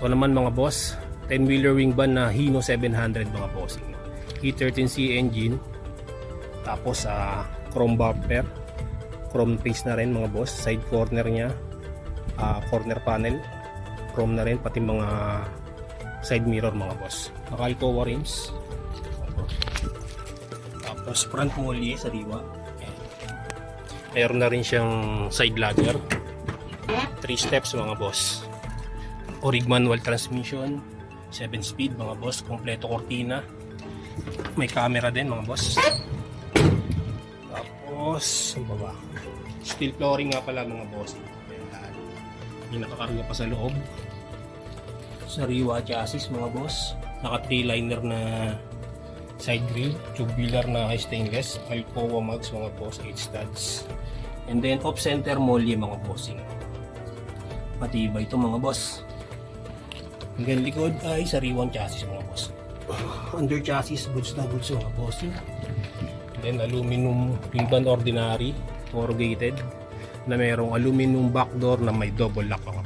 Ito naman mga boss, 10-wheeler wing van na Hino 700 mga bossing. E13C engine. Tapos chrome bumper, chrome face na rin mga boss. Side corner nya, corner panel, chrome na rin, pati mga side mirror mga boss. Naka Alcoa rims. Tapos front molly sa diwa. Meron na rin siyang side ladder. 3 steps mga boss. Orig manual transmission, 7 speed mga boss, kompleto cortina. May camera din mga boss. Tapos, ang baba. Steel flooring nga pala mga boss. May nakakarga pa sa loob. Sariwa chassis mga boss. Naka 3-liner na side grill, tubular na stainless, Alcoa mags mga boss, 8 studs. And then off center molly mga bossing. Matibay ito mga boss. Hanggang likod ay sariwang chassis mga boss. Under chassis, goods na goods mga bossing. Then aluminum wing van ordinary, corrugated, na mayroong aluminum back door na may double lock mga